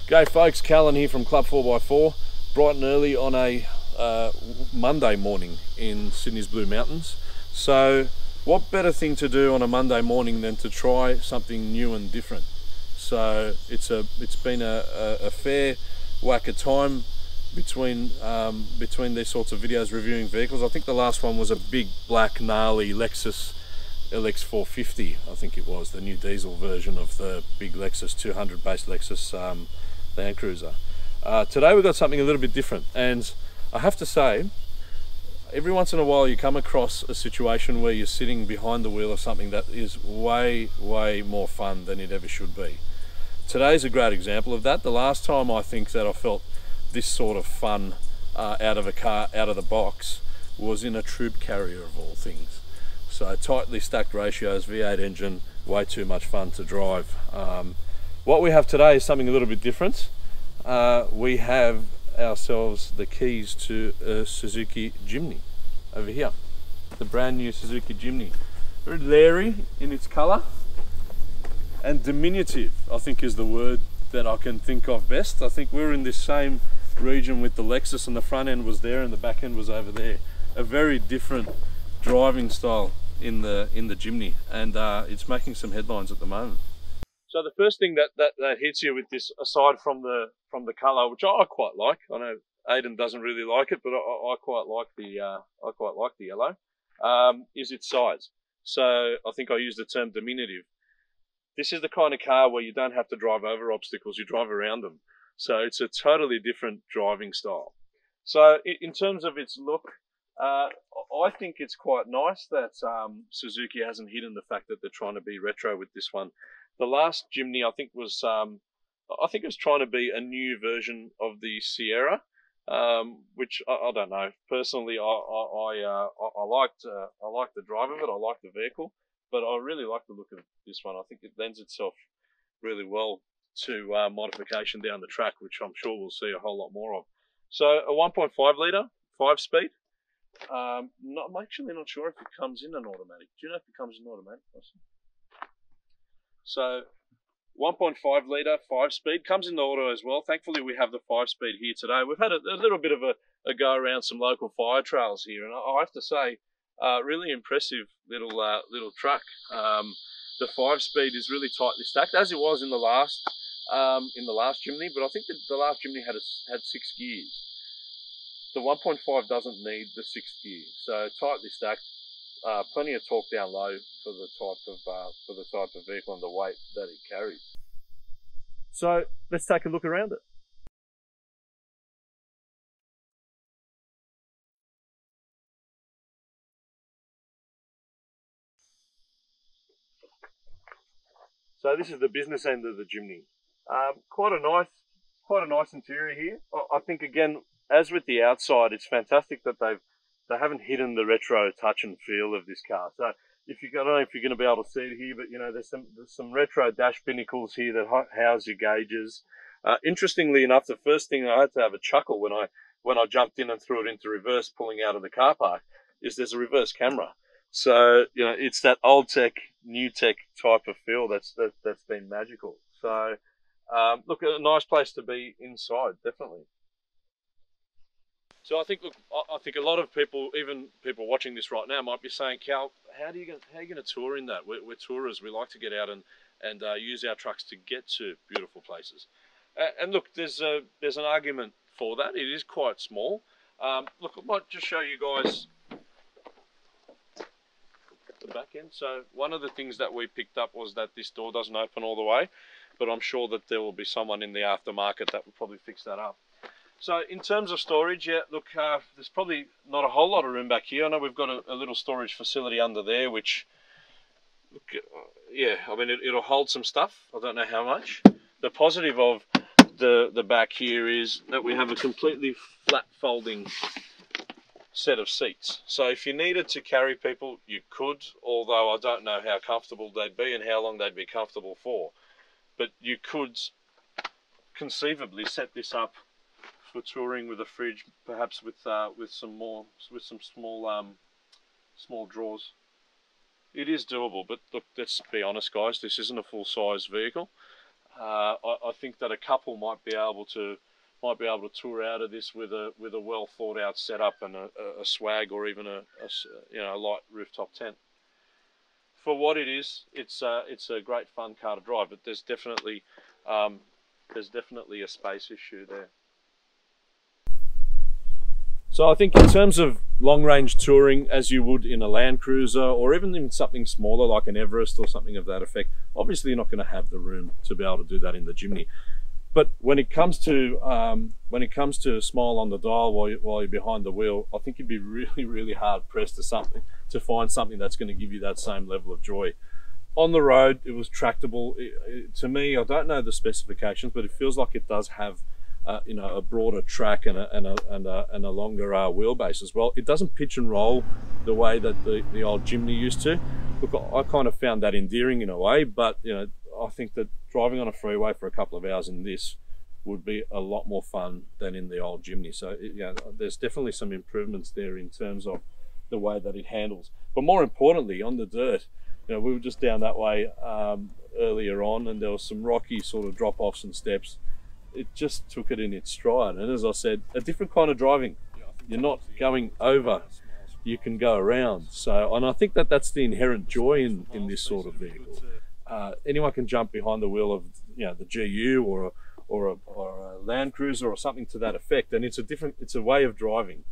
G'day folks, Kalen here from Club 4x4, bright and early on a Monday morning in Sydney's Blue Mountains. So what better thing to do on a Monday morning than to try something new and different. So it's been a fair whack of time between these sorts of videos reviewing vehicles. I think the last one was a big black gnarly Lexus LX 450, I think it was, the new diesel version of the big Lexus 200 based Lexus Land Cruiser. Today we've got something a little bit different, and I have to say, every once in a while you come across a situation where you're sitting behind the wheel of something that is way more fun than it ever should be. Today's a great example of that. The last time I think that I felt this sort of fun out of a car, out of the box, was in a troop carrier of all things. So tightly stacked ratios, V8 engine, way too much fun to drive. What we have today is something a little bit different. We have ourselves the keys to a Suzuki Jimny over here. The brand new Suzuki Jimny. Very leery in its colour, and diminutive, I think, is the word that I can think of best. I think we're in this same region with the Lexus, and the front end was there and the back end was over there. A very different driving style in the Jimny, and it's making some headlines at the moment. So the first thing that hits you with this, aside from the colour, which I quite like, I know Aiden doesn't really like it, but I quite like the yellow, is its size. So I think I used the term diminutive. This is the kind of car where you don't have to drive over obstacles, you drive around them. So it's a totally different driving style. So in terms of its look, I think it's quite nice that Suzuki hasn't hidden the fact that they're trying to be retro with this one. The last Jimny, I think, was it was trying to be a new version of the Sierra, which I don't know. Personally, I liked the drive of it. I like the vehicle, but I really like the look of this one. I think it lends itself really well to modification down the track, which I'm sure we'll see a whole lot more of. So a 1.5 litre, 5-speed. I'm actually not sure if it comes in an automatic. Do you know if it comes in automatic? So 1.5 litre, 5-speed, comes in the auto as well. Thankfully we have the 5-speed here today. We've had a little bit of a go around some local fire trails here, and I have to say, really impressive little truck. The 5-speed is really tightly stacked, as it was in the last Jimny, but I think the last Jimny had 6 gears. The 1.5 doesn't need the 6th gear, so tightly stacked, plenty of torque down low for the type of vehicle and the weight that it carries. So let's take a look around it. So this is the business end of the Jimny. Quite a nice interior here. I think, again, as with the outside, it's fantastic that they haven't hidden the retro touch and feel of this car. So if I don't know if you're going to be able to see it here, but you know, there's some retro dash pinnacles here that house your gauges. Interestingly enough, the first thing I had to have a chuckle when I jumped in and threw it into reverse, pulling out of the car park, is there's a reverse camera. So you know, it's that old tech, new tech type of feel that's been magical. So look, a nice place to be inside, definitely. So I think a lot of people, even people watching this right now, might be saying, Cal, how are you going to tour in that? We're tourers. We like to get out and use our trucks to get to beautiful places. And look, there's an argument for that. It is quite small. Look, I might just show you guys the back end. So one of the things that we picked up was that this door doesn't open all the way, but I'm sure that there will be someone in the aftermarket that will probably fix that up. So in terms of storage, yeah, look, there's probably not a whole lot of room back here. I know we've got a little storage facility under there, which, look, yeah, I mean, it'll hold some stuff. I don't know how much. The positive of the back here is that we have a completely flat folding set of seats. So if you needed to carry people, you could, although I don't know how comfortable they'd be and how long they'd be comfortable for. But you could conceivably set this up for touring with a fridge, perhaps with some small drawers. It is doable, but look, let's be honest, guys, this isn't a full-size vehicle. I think that a couple might be able to tour out of this with a well thought out setup and a swag, or even a light rooftop tent. For what it is, it's a great fun car to drive, but there's definitely a space issue there. So I think in terms of long range touring, as you would in a Land Cruiser, or even in something smaller like an Everest or something of that effect, obviously you're not going to have the room to be able to do that in the Jimny. But when it comes to smile on the dial while you're behind the wheel, I think you'd be really hard pressed to find something that's going to give you that same level of joy. On the road, it was tractable. To me, I don't know the specifications, but it feels like it does have a broader track and a longer wheelbase as well. It doesn't pitch and roll the way that the old Jimny used to. Look, I kind of found that endearing in a way, but I think that driving on a freeway for a couple of hours in this would be a lot more fun than in the old Jimny. So there's definitely some improvements there in terms of the way that it handles. But more importantly, on the dirt, we were just down that way earlier on, and there was some rocky sort of drop-offs and steps. It just took it in its stride, and as I said, a different kind of driving. You're not going over, you can go around. So, and I think that that's the inherent joy in this sort of vehicle. Anyone can jump behind the wheel of the GU or a Land Cruiser or something to that effect, and it's a way of driving.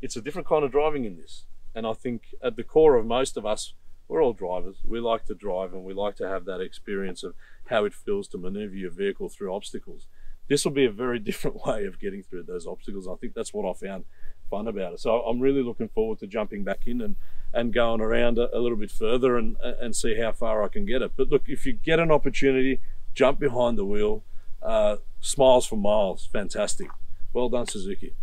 It's a different kind of driving in this, and I think at the core of most of us, we're all drivers. We like to drive, and we like to have that experience of how it feels to maneuver your vehicle through obstacles. This will be a very different way of getting through those obstacles. I think that's what I found fun about it. So I'm really looking forward to jumping back in and going around a little bit further and see how far I can get it. But look, if you get an opportunity, jump behind the wheel. Smiles for miles. Fantastic. Well done, Suzuki.